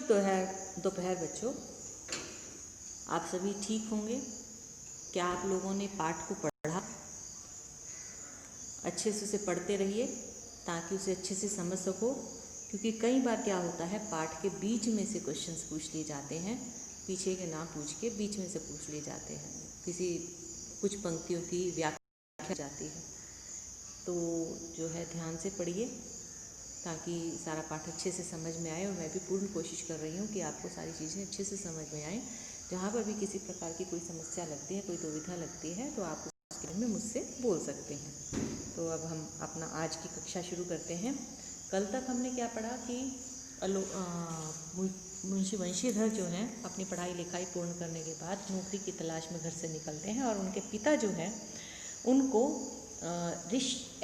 दोपहर बच्चों, आप सभी ठीक होंगे? क्या आप लोगों ने पाठ को पढ़ा? अच्छे से उसे पढ़ते रहिए ताकि उसे अच्छे से समझ सको, क्योंकि कई बार क्या होता है, पाठ के बीच में से क्वेश्चंस पूछ लिए जाते हैं, पीछे के ना पूछ के बीच में से पूछ लिए जाते हैं, कुछ पंक्तियों की व्याख्या जाती है। तो जो है ध्यान से पढ़िए ताकि सारा पाठ अच्छे से समझ में आए, और मैं भी पूर्ण कोशिश कर रही हूँ कि आपको सारी चीज़ें अच्छे से समझ में आएँ। जहाँ पर भी किसी प्रकार की कोई समस्या लगती है, कोई दुविधा लगती है, तो आप उसके बारे में मुझसे बोल सकते हैं। तो अब हम अपना आज की कक्षा शुरू करते हैं। कल तक हमने क्या पढ़ा कि मुंशी वंशीधर जो हैं अपनी पढ़ाई लिखाई पूर्ण करने के बाद नौकरी की तलाश में घर से निकलते हैं, और उनके पिता जो हैं उनको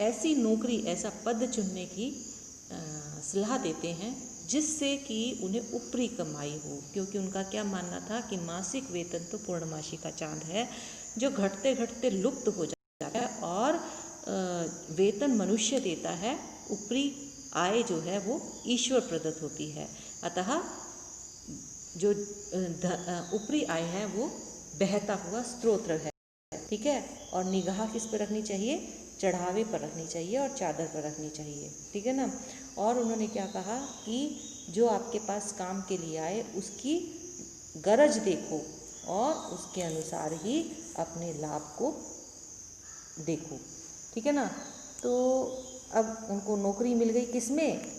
ऐसी नौकरी, ऐसा पद चुनने की सलाह देते हैं जिससे कि उन्हें ऊपरी कमाई हो, क्योंकि उनका क्या मानना था कि मासिक वेतन तो पूर्णमासी का चांद है जो घटते घटते लुप्त हो जाता है, और वेतन मनुष्य देता है, ऊपरी आय जो है वो ईश्वर प्रदत्त होती है। अतः जो ऊपरी आय है वो बहता हुआ स्रोत है, ठीक है। और निगाह किस पर रखनी चाहिए? चढ़ावे पर रखनी चाहिए और चादर पर रखनी चाहिए, ठीक है ना। और उन्होंने क्या कहा कि जो आपके पास काम के लिए आए उसकी गरज देखो और उसके अनुसार ही अपने लाभ को देखो, ठीक है ना। तो अब उनको नौकरी मिल गई किसमें?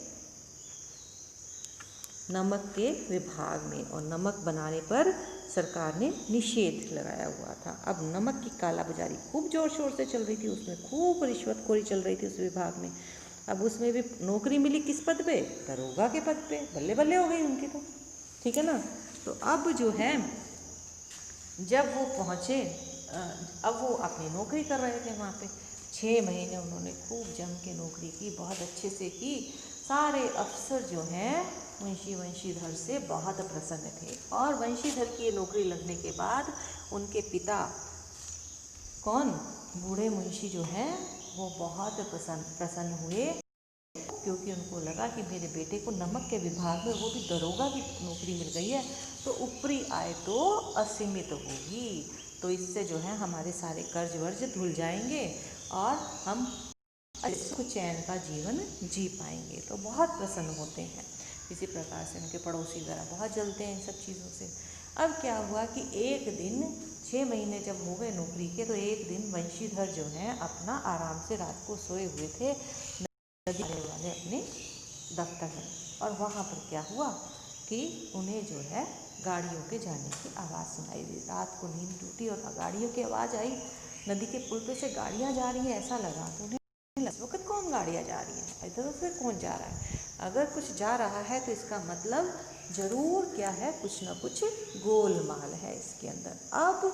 नमक के विभाग में, और नमक बनाने पर सरकार ने निषेध लगाया हुआ था। अब नमक की कालाबाजारी खूब जोर शोर से चल रही थी, उसमें खूब रिश्वतखोरी चल रही थी उस विभाग में। अब उसमें भी नौकरी मिली किस पद पे? दरोगा के पद पे। बल्ले बल्ले हो गई उनकी तो, ठीक है ना। तो अब जो है जब वो पहुँचे, अब वो अपनी नौकरी कर रहे थे वहाँ पे। 6 महीने उन्होंने खूब जम के नौकरी की, बहुत अच्छे से की। सारे अफसर जो हैं मुंशी वंशीधर से बहुत प्रसन्न थे, और वंशीधर की ये नौकरी लगने के बाद उनके पिता कौन, बूढ़े मुंशी जो हैं वो बहुत प्रसन्न हुए, क्योंकि उनको लगा कि मेरे बेटे को नमक के विभाग में, वो भी दरोगा की नौकरी मिल गई है, तो ऊपरी आय तो असीमित होगी, तो इससे जो है हमारे सारे कर्ज वर्ज धुल जाएंगे और हम सुख चैन का जीवन जी पाएंगे। तो बहुत प्रसन्न होते हैं। इसी प्रकार से उनके पड़ोसी ज़रा बहुत जलते हैं इन सब चीज़ों से। अब क्या हुआ कि एक दिन 6 महीने जब हो गए नौकरी के, तो एक दिन वंशीधर जो हैं अपना आराम से रात को सोए हुए थे नदी वाले अपने दफ्तर में, और वहाँ पर क्या हुआ कि उन्हें जो है गाड़ियों के जाने की आवाज़ सुनाई दी। रात को नींद टूटी और गाड़ियों की आवाज़ आई। नदी के पुल पे से गाड़ियाँ जा रही हैं ऐसा लगा, तो उन्हें इस वक्त कौन गाड़ियाँ जा रही हैं, इधर से कौन जा रहा है। अगर कुछ जा रहा है तो इसका मतलब ज़रूर क्या है, कुछ ना कुछ गोलमाल है इसके अंदर। अब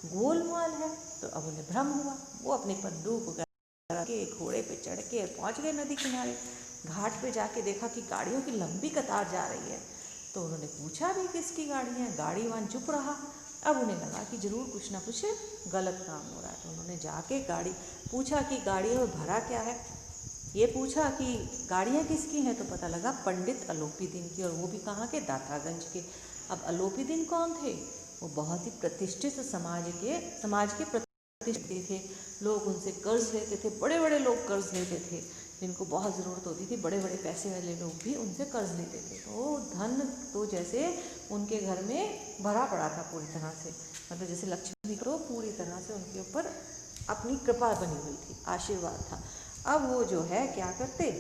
गोलमाल है तो अब उन्हें भ्रम हुआ। वो अपनी बंदूक के घोड़े पे चढ़ के पहुँच गए नदी किनारे। घाट पे जाके देखा कि गाड़ियों की लंबी कतार जा रही है, तो उन्होंने पूछा भी किसकी गाड़ी है। गाड़ी वान चुप रहा। अब उन्हें लगा कि ज़रूर कुछ ना कुछ गलत काम हो रहा है, तो उन्होंने जाके गाड़ी पूछा कि गाड़ियों में भरा क्या है। ये पूछा कि गाड़ियाँ किसकी हैं, तो पता लगा पंडित अलोपीदीन की, और वो भी कहाँ के? दातागंज के। अब अलोपीदीन कौन थे? वो बहुत ही प्रतिष्ठित समाज के प्रतिष्ठित थे। लोग उनसे कर्ज लेते थे, बड़े बड़े लोग कर्ज लेते थे, जिनको बहुत ज़रूरत होती थी, बड़े बड़े पैसे वाले लोग भी उनसे कर्ज लेते थे। तो धन तो जैसे उनके घर में भरा पड़ा था पूरी तरह से, मतलब जैसे लक्ष्मी को पूरी तरह से उनके ऊपर अपनी कृपा बनी हुई थी, आशीर्वाद था। अब वो जो है क्या करते,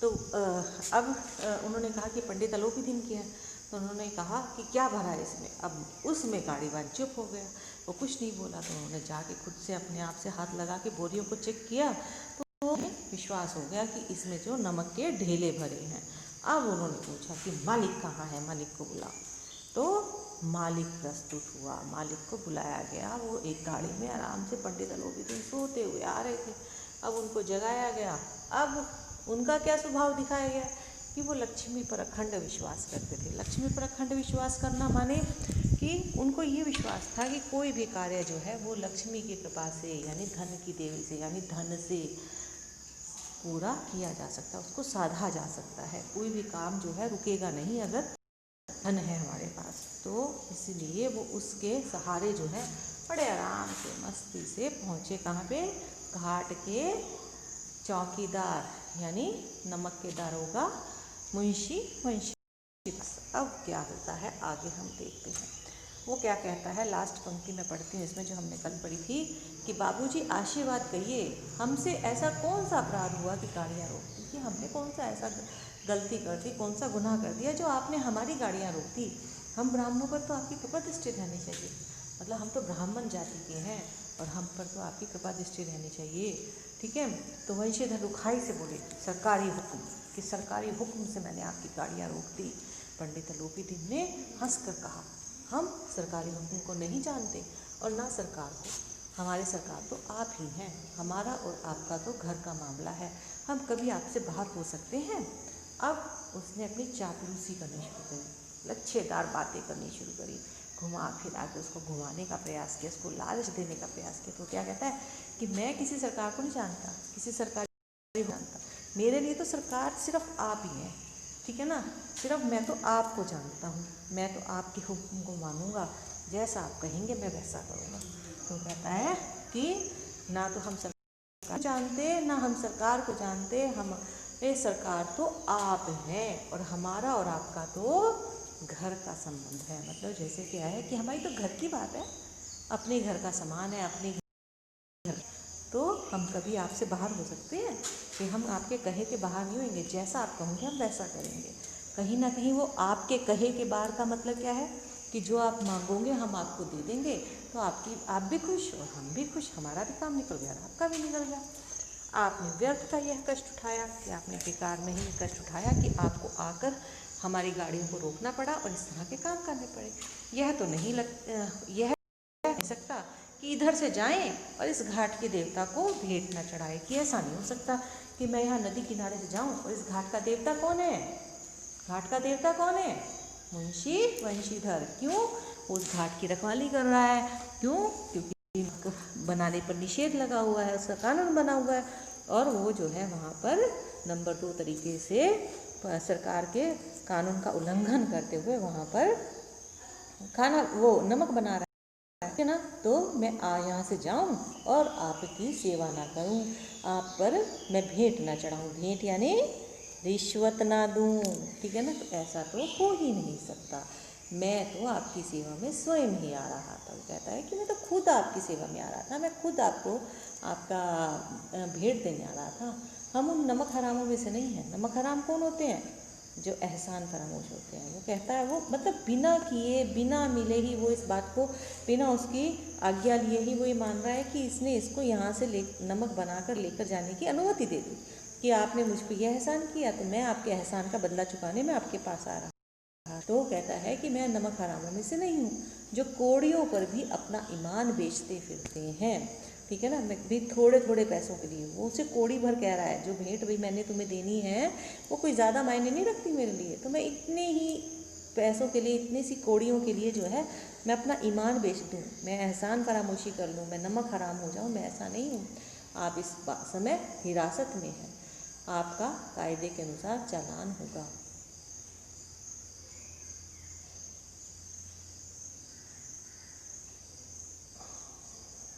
तो अब उन्होंने कहा कि पंडित अलोपीदीन की है, तो उन्होंने कहा कि क्या भरा है इसमें। अब उसमें गाड़ीवान चुप हो गया, वो कुछ नहीं बोला। तो उन्होंने जाके खुद से अपने आप से हाथ लगा के बोरियों को चेक किया, तो उन्हें विश्वास हो गया कि इसमें जो नमक के ढेले भरे हैं। अब उन्होंने पूछा कि मालिक कहाँ है, मालिक को बुलाओ। तो मालिक प्रस्तुत हुआ, मालिक को बुलाया गया। वो एक गाड़ी में आराम से पंडित अलोपीदीन सोते हुए आ रहे थे। अब उनको जगाया गया। अब उनका क्या स्वभाव दिखाया गया कि वो लक्ष्मी पर अखंड विश्वास करते थे। लक्ष्मी पर अखंड विश्वास करना माने कि उनको ये विश्वास था कि कोई भी कार्य जो है वो लक्ष्मी की कृपा से, यानी धन की देवी से, यानी धन से पूरा किया जा सकता है, उसको साधा जा सकता है। कोई भी काम जो है रुकेगा नहीं अगर धन है हमारे पास। तो इसीलिए वो उसके सहारे जो है बड़े आराम से मस्ती से पहुँचे कहाँ पे, घाट के चौकीदार यानी नमक के दारोगा मुंशी वंशी। अब क्या होता है आगे हम देखते हैं। वो क्या कहता है, लास्ट पंक्ति में पढ़ती हूँ इसमें जो हमने कल पढ़ी थी कि बाबूजी आशीर्वाद कहिए, हमसे ऐसा कौन सा अपराध हुआ कि गाड़ियाँ रोक दी, कि हमने कौन सा ऐसा गलती कर दी, कौन सा गुनाह कर दिया जो आपने हमारी गाड़ियाँ रोक दी। हम ब्राह्मणों पर तो आपकी कृपा दृष्टि रहनी चाहिए, मतलब हम तो ब्राह्मण जाति के हैं और हम पर तो आपकी कृपा दृष्टि रहनी चाहिए, ठीक है। तो वंशीधर रुखाई से बोले, सरकारी हुक्म, कि सरकारी हुक्म से मैंने आपकी गाड़ियाँ रोक दी। पंडित लोपीदीन ने हंस कर कहा, हम सरकारी हुक्म को नहीं जानते और ना सरकार को, हमारे सरकार तो आप ही हैं, हमारा और आपका तो घर का मामला है, हम कभी आपसे बाहर हो सकते हैं। अब उसने अपनी चापलूसी करनी शुरू करी, लच्छेदार बातें करनी शुरू करी, घुमा फिरा के उसको घुमाने का प्रयास किया, उसको लालच देने का प्रयास किया। तो क्या कहता है कि मैं किसी सरकार को नहीं जानता, किसी सरकार को नहीं जानता, मेरे लिए तो सरकार सिर्फ आप ही हैं, ठीक है ना, सिर्फ मैं तो आपको जानता हूँ, मैं तो आपके हुक्म को मानूंगा, जैसा आप कहेंगे मैं वैसा करूँगा। तो कहता है कि ना तो हम सरकार जानते ना हम सरकार को जानते, हम ये सरकार तो आप हैं और हमारा और आपका तो घर का संबंध है। मतलब जैसे क्या है कि हमारी तो घर की बात है, अपने घर का सामान है, अपने घर, तो हम कभी आपसे बाहर हो सकते हैं कि हम आपके कहे के बाहर नहीं होंगे, जैसा आप कहोगे हम वैसा करेंगे। कहीं ना कहीं वो आपके कहे के बाहर का मतलब क्या है कि जो आप मांगोगे हम आपको दे देंगे, तो आप भी खुश और हम भी खुश, हमारा भी काम निकल गया, आपका भी निकल गया। आपने व्यर्थ का यह कष्ट उठाया कि आपने बेकार में ही कष्ट उठाया कि आपको आकर हमारी गाड़ियों को रोकना पड़ा और इस तरह के काम करने पड़े। यह तो नहीं यह नहीं सकता कि इधर से जाएं और इस घाट के देवता को भेंट न चढ़ाए, कि ऐसा नहीं हो सकता कि मैं यहाँ नदी किनारे से जाऊँ और इस घाट का देवता कौन है, घाट का देवता कौन है, मुंशी वंशीधर। क्यों, उस घाट की रखवाली कर रहा है, क्यों, क्योंकि बनाने पर निषेध लगा हुआ है, उसका कानून बना हुआ है और वो जो है वहाँ पर नंबर 2 तरीके से सरकार के कानून का उल्लंघन करते हुए वहाँ पर खाना वो नमक बना रहा है ना। तो मैं यहाँ से जाऊँ और आपकी सेवा ना करूँ, आप पर मैं भेंट ना चढ़ाऊँ, भेंट यानी रिश्वत ना दूँ, ठीक है ना। तो ऐसा तो हो ही नहीं सकता, मैं तो आपकी सेवा में स्वयं ही आ रहा था। वो कहता है कि मैं तो खुद आपकी सेवा में आ रहा था, मैं खुद आपको आपका भेंट देने आ रहा था। हम उन नमक हरामों में से नहीं हैं। नमक हराम कौन होते हैं, जो एहसान फरामोश होते हैं। वो कहता है वो मतलब बिना किए बिना मिले ही वो इस बात को बिना उसकी आज्ञा लिए ही वो ये मान रहा है कि इसने इसको यहाँ से नमक बनाकर लेकर जाने की अनुमति दे दी, कि आपने मुझ पर यह एहसान किया तो मैं आपके एहसान का बदला चुकाने में आपके पास आ रहा। तो कहता है कि मैं नमक हरामों में से नहीं हूँ, जो कोड़ियों पर भी अपना ईमान बेचते फिरते हैं, ठीक है ना। मैं भी थोड़े थोड़े पैसों के लिए, वो उसे कोड़ी भर कह रहा है, जो भेंट भाई मैंने तुम्हें देनी है वो कोई ज़्यादा मायने नहीं रखती मेरे लिए, तो मैं इतने ही पैसों के लिए, इतनी सी कोड़ियों के लिए जो है मैं अपना ईमान बेच दूँ, मैं एहसान फरामोशी कर लूँ, मैं नमक हराम हो जाऊँ, मैं ऐसा नहीं हूँ। आप इस समय हिरासत में हैं, आपका कायदे के अनुसार चालान होगा।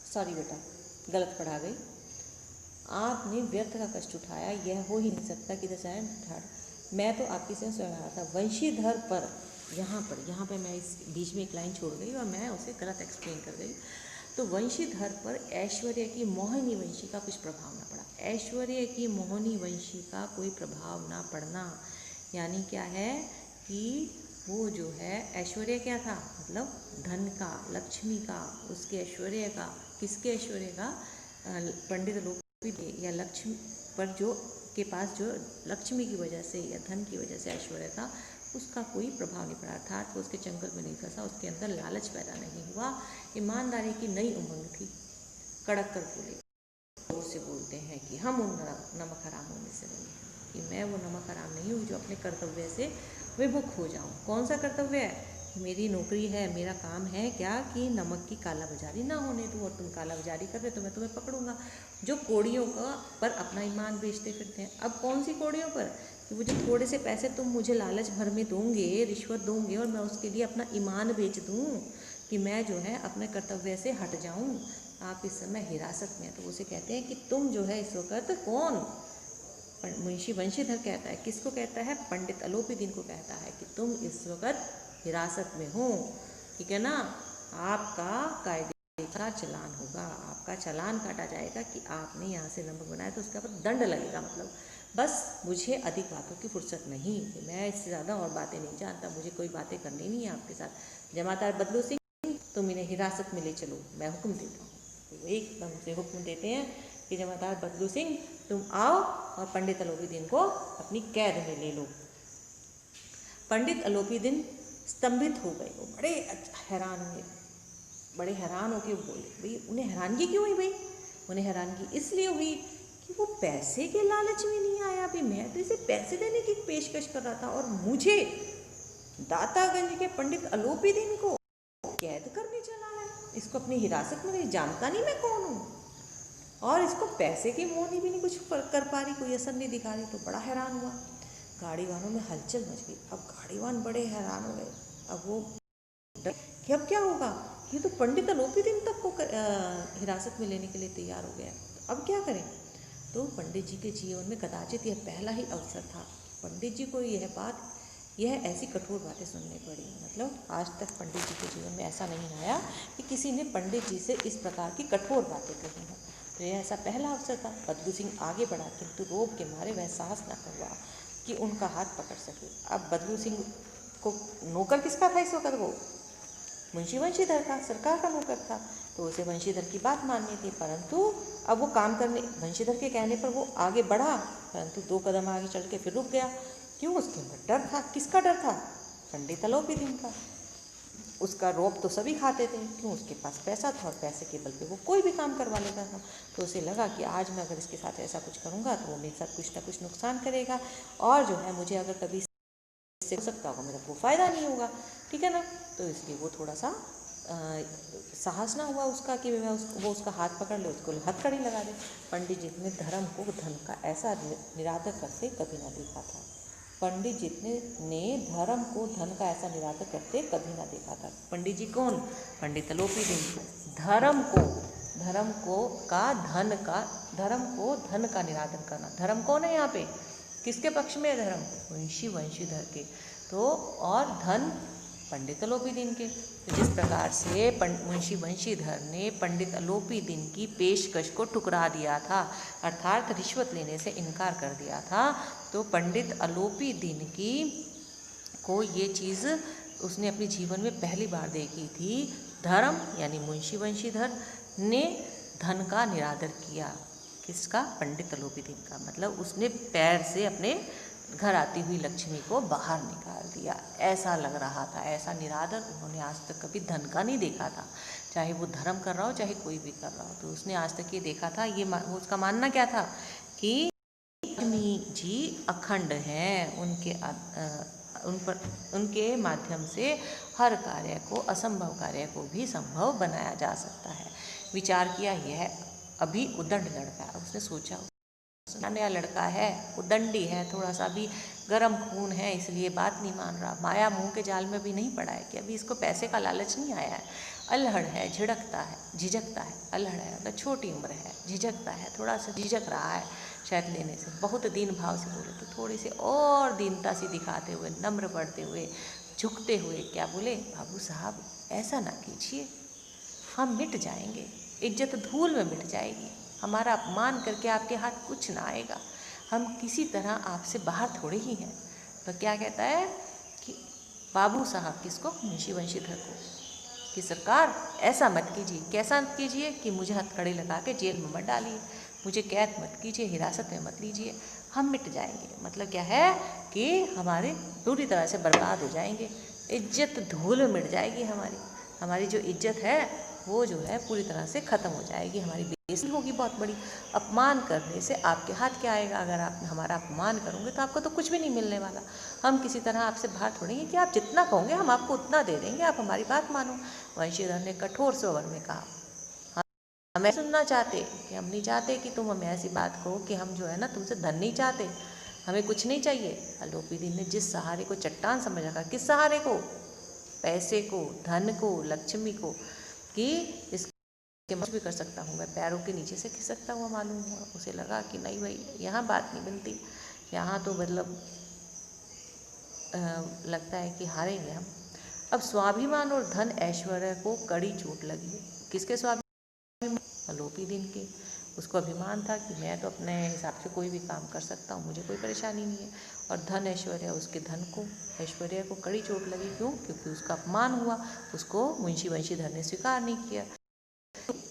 सॉरी बेटा, गलत पढ़ा गई। आपने व्यर्थ का कष्ट उठाया, यह हो ही नहीं सकता कि दशाएं ठाड़, मैं तो आपकी से स्वयं आया था। वंशीधर पर यहाँ पर मैं इस बीच में एक लाइन छोड़ गई और मैं उसे गलत एक्सप्लेन कर गई। तो वंशीधर पर ऐश्वर्य की मोहिनी वंशी का कुछ प्रभाव ना पड़ा। ऐश्वर्य की मोहिनी वंशी का कोई प्रभाव ना पड़ना यानी क्या है कि वो जो है ऐश्वर्य क्या था, मतलब धन का, लक्ष्मी का, उसके ऐश्वर्य का, किसके ऐश्वर्य का, पंडित लोग या लक्ष्मी पर जो के पास जो लक्ष्मी की वजह से या धन की वजह से ऐश्वर्य था, उसका कोई प्रभाव नहीं पड़ा, अर्थात वो उसके चंगल में नहीं फंसा, उसके अंदर लालच पैदा नहीं हुआ, ईमानदारी की नई उमंग थी। कड़क कर बोले, जोर से बोलते हैं कि हम उन नमक हरामों में से नहीं हैं, कि मैं वो नमक हराम नहीं हूँ जो अपने कर्तव्य से विमुख हो जाऊँ। कौन सा कर्तव्य है, मेरी नौकरी है, मेरा काम है क्या कि नमक की कालाबाजारी ना होने दूँ, और तुम कालाबाजारी कर रहे तो मैं तुम्हें पकड़ूंगा। जो कौड़ियों का पर अपना ईमान बेचते फिरते हैं। अब कौन सी कौड़ियों पर? कि वो जो थोड़े से पैसे तुम मुझे लालच भर में दोगे, रिश्वत दोगे, और मैं उसके लिए अपना ईमान बेच दूँ कि मैं जो है अपने कर्तव्य से हट जाऊँ। आप इस समय हिरासत में हैं। तो उसे कहते हैं कि तुम जो है इस वक्त कौन? मुंशी वंशीधर कहता है, किसको कहता है? पंडित अलोपी दीन को कहता है कि तुम इस वक्त हिरासत में हो, ठीक है ना। आपका कायदे का चालान होगा, आपका चालान काटा जाएगा कि आपने यहाँ से नमक बनाया, तो उसके ऊपर दंड लगेगा। मतलब बस मुझे अधिक बातों की फुर्सत नहीं, मैं इससे ज़्यादा और बातें नहीं जानता, मुझे कोई बातें करनी नहीं है आपके साथ। जमादार बदलू सिंह, तुम इन्हें हिरासत में ले चलो, मैं हुक्म देता हूँ। तो एकदम से हुक्म देते हैं कि जमादार बदलू सिंह तुम आओ और पंडित अलोपी दीन को अपनी कैद में ले लो। पंडित अलोपी दीन स्तंभित हो गए, वो बड़े हैरान हुए, बड़े हैरान होके बोले। भाई उन्हें हैरानगी क्यों हुई? भाई उन्हें हैरानगी इसलिए हुई कि वो पैसे के लालच में नहीं आया। भाई मैं तो इसे पैसे देने की पेशकश कर रहा था, और मुझे दातागंज के पंडित अलोपी दीन को कैद करने चला है, इसको अपनी हिरासत में नहीं, जानता नहीं मैं कौन हूँ, और इसको पैसे की मोहनी भी नहीं कुछ कर पा रही, कोई असर नहीं दिखा रही। तो बड़ा हैरान हुआ, गाड़ी वालों में हलचल मच गई। अब गाड़ी वाले बड़े हैरान हो गए। अब वो कि अब क्या होगा, ये तो पंडित अलोपी दीन तक को हिरासत में लेने के लिए तैयार हो गया, तो अब क्या करें। तो पंडित जी के जीवन में कदाचित यह पहला ही अवसर था, पंडित जी को यह ऐसी कठोर बातें सुननी पड़ी। मतलब आज तक पंडित जी के जीवन में ऐसा नहीं आया कि किसी ने पंडित जी से इस प्रकार की कठोर बातें कही हैं। तो यह ऐसा पहला अवसर था। बदलू सिंह आगे बढ़ा, किंतु रोब के मारे वह साहस न कर हुआ कि उनका हाथ पकड़ सके। अब बदलू सिंह को नौकर किसका था इस वक्त? वो मुंशी वंशीधर का, सरकार का नौकर था, तो उसे वंशीधर की बात माननी थी। परंतु अब वो काम करने, वंशीधर के कहने पर वो आगे बढ़ा, परंतु 2 कदम आगे चल के फिर रुक गया। क्यों? उसके अंदर डर था। किसका डर था? पंडित अलोपी दीन का। उसका रोब तो सभी खाते थे, क्यों? उसके पास पैसा था, और पैसे के बल पे वो कोई भी काम करवा लेता था। तो उसे लगा कि आज मैं अगर इसके साथ ऐसा कुछ करूँगा तो वो मेरे साथ कुछ ना कुछ नुकसान करेगा, और जो है मुझे अगर कभी इससे हो सकता होगा, मेरा कोई फ़ायदा नहीं होगा, ठीक है ना। तो इसलिए वो थोड़ा सा साहस ना हुआ उसका कि वो उसका हाथ पकड़ ले, उसको हथकड़ी लगा दे। पंडित जी ने धर्म को धन का ऐसा निरादर करते कभी ना देखा था। पंडित जी ने धर्म को धन का ऐसा निरादर करते कभी ना देखा था। पंडित जी कौन? पंडित अलोपी दीन। धर्म को धन का निरादर करना। धर्म कौन है यहाँ पे? किसके पक्ष में है धर्म? मुंशी वंशीधर के। तो और धन पंडित अलोपी दीन के। तो जिस प्रकार से मुंशी वंशीधर ने पंडित अलोपी दीन की पेशकश को ठुकरा दिया था, अर्थात रिश्वत लेने से इनकार कर दिया था, तो पंडित अलोपी दीन को ये चीज़ उसने अपने जीवन में पहली बार देखी थी। धर्म यानी मुंशी वंशीधर ने धन का निरादर किया। किसका? पंडित अलोपी दीन का। मतलब उसने पैर से अपने घर आती हुई लक्ष्मी को बाहर निकाल दिया, ऐसा लग रहा था। ऐसा निरादर उन्होंने आज तक कभी धन का नहीं देखा था, चाहे वो धर्म कर रहा हो चाहे कोई भी कर रहा हो। तो उसने आज तक ये देखा था, उसका मानना क्या था कि लक्ष्मी जी अखंड हैं, उनके माध्यम से हर कार्य को, असंभव कार्य को भी संभव बनाया जा सकता है। विचार किया, यह अभी उद्दंड लड़का है। उसने सोचा नया लड़का है, उद्दंडी है, थोड़ा सा भी गर्म खून है, इसलिए बात नहीं मान रहा। माया मुंह के जाल में भी नहीं पड़ा है कि अभी इसको पैसे का लालच नहीं आया है। अल्हड़ है, झिझकता है। अल्हड़ है मतलब छोटी उम्र है, झिझकता है, थोड़ा सा झिझक रहा है शायद लेने से। बहुत दीन भाव से बोले तो थोड़ी सी और दीनता सी दिखाते हुए, नम्र बढ़ते हुए, झुकते हुए क्या बोले? बाबू साहब ऐसा ना कीजिए, हम मिट जाएंगे, इज्जत धूल में मिट जाएगी, हमारा अपमान करके आपके हाथ कुछ ना आएगा, हम किसी तरह आपसे बाहर थोड़े ही हैं। तो क्या कहता है कि बाबू साहब, किसको? मुंशी वंशीधर को, कि सरकार ऐसा मत कीजिए। कैसा मत कीजिए? कि मुझे हथकड़ी लगा के जेल में मत डालिए, मुझे कैद मत कीजिए, हिरासत में मत लीजिए, हम मिट जाएंगे। मतलब क्या है कि हमारे पूरी तरह से बर्बाद हो जाएंगे, इज्जत धूल में मिट जाएगी। हमारी जो इज्जत है वो जो है पूरी तरह से ख़त्म हो जाएगी, हमारी बेइज्जती होगी बहुत बड़ी। अपमान करने से आपके हाथ क्या आएगा? अगर आप हमारा अपमान करोगे तो आपको तो कुछ भी नहीं मिलने वाला। हम किसी तरह आपसे बाहर थोड़ेंगे कि आप जितना कहोगे हम आपको उतना दे देंगे, आप हमारी बात मानो। वंशीधर ने कठोर स्वर में कहा, हमें सुनना चाहते कि हम नहीं चाहते कि तुम हमें ऐसी बात कहो कि हम जो है ना तुमसे धन नहीं चाहते, हमें कुछ नहीं चाहिए। अलोपीदीन ने जिस सहारे को चट्टान समझ रखा, किस सहारे को? पैसे को, धन को, लक्ष्मी को, कि इसके कुछ भी कर सकता हूँ, मैं पैरों के नीचे से खिसकता हुआ मालूम हुआ। उसे लगा कि नहीं भाई, यहाँ बात नहीं बनती, यहाँ तो मतलब लगता है कि हारेंगे हम। अब स्वाभिमान और धन ऐश्वर्य को कड़ी चोट लगी। किसके स्वाभिमान? अलोपीदीन के। उसको अभिमान था कि मैं तो अपने हिसाब से कोई भी काम कर सकता हूँ, मुझे कोई परेशानी नहीं है। और धन ऐश्वर्य, उसके धन को, ऐश्वर्य को कड़ी चोट लगी। क्यों? क्योंकि उसका अपमान हुआ, उसको मुंशी वंशीधर ने स्वीकार नहीं किया।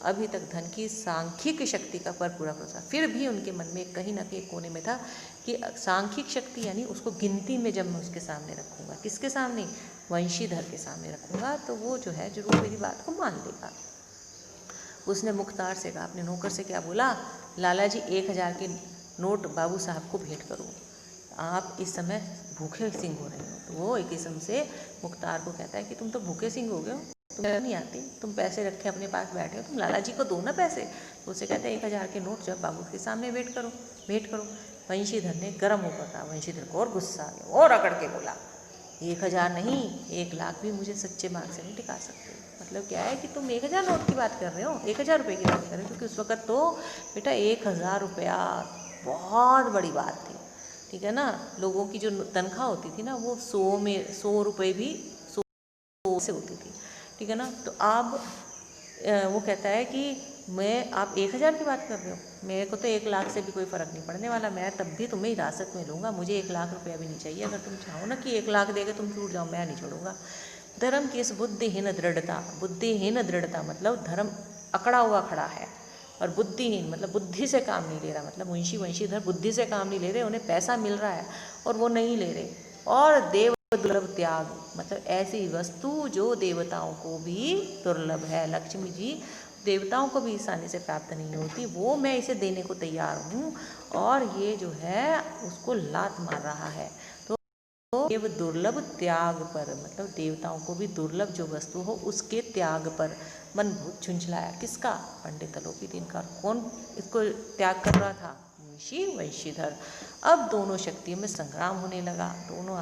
अभी तक धन की सांख्यिक शक्ति का पर पूरा भरोसा, फिर भी उनके मन में कहीं ना कहीं कोने में था कि सांख्यिक शक्ति यानी उसको गिनती में जब मैं उसके सामने रखूँगा, किसके सामने? वंशीधर के सामने रखूँगा, तो वो जो है जरूर मेरी बात को मान लेगा। उसने मुख्तार से कहा, अपने नौकर से क्या बोला? लाला जी 1000 के नोट बाबू साहब को भेंट करो, आप इस समय भूखे सिंह हो रहे हो। तो वो एक किस्म से मुख्तार को कहता है कि तुम तो भूखे सिंह हो गए हो, तुम नहीं आती, तुम पैसे रखे अपने पास बैठे हो, तुम लाला जी को दो ना पैसे। तो उसे कहते हैं 1000 के नोट जब बाबू के सामने भेंट करो। वंशीधर ने गर्म होकर कहा। वंशीधर को और गुस्सा आ गया और अकड़ के बोला, 1000 नहीं, 1 लाख भी मुझे सच्चे मार्ग से नहीं टिका सकते। मतलब क्या है कि तुम 1000 नोट की बात कर रहे हो, 1000 रुपये की बात कर रहे हो, क्योंकि उस वक़्त तो बेटा 1000 रुपया बहुत बड़ी बात थी, ठीक है ना। लोगों की जो तनख्वाह होती थी ना, वो 100 रुपये भी 100 से होती थी, ठीक है ना। तो आप वो कहता है कि आप 1000 की बात कर रहे हो, मेरे को तो 1 लाख से भी कोई फ़र्क नहीं पड़ने वाला, मैं तब भी तुम्हें हिरासत में लूँगा, मुझे 1 लाख रुपया भी नहीं चाहिए। अगर तुम चाहो ना कि 1 लाख देके तुम छूट जाओ, मैं नहीं छोड़ूंगा। धर्म की इस बुद्धिहीन दृढ़ता मतलब धर्म अकड़ा हुआ खड़ा है, और बुद्धिहीन मतलब बुद्धि से काम नहीं ले रहा। मतलब मुंशी वंशीधर बुद्धि से काम नहीं ले रहे, उन्हें पैसा मिल रहा है और वो नहीं ले रहे। और देव दुर्लभ त्याग मतलब ऐसी वस्तु जो देवताओं को भी दुर्लभ है, लक्ष्मी जी देवताओं को भी आसानी से प्राप्त नहीं होती, वो मैं इसे देने को तैयार हूँ, और ये जो है उसको लात मार रहा है। तो देव दुर्लभ त्याग पर मतलब देवताओं को भी दुर्लभ जो वस्तु हो उसके त्याग पर मन बहुत झुंझलाया। किसका? पंडित अलोपीदीन का। कौन इसको त्याग कर रहा था? मुंशी वंशीधर। अब दोनों शक्तियों में संग्राम होने लगा, दोनों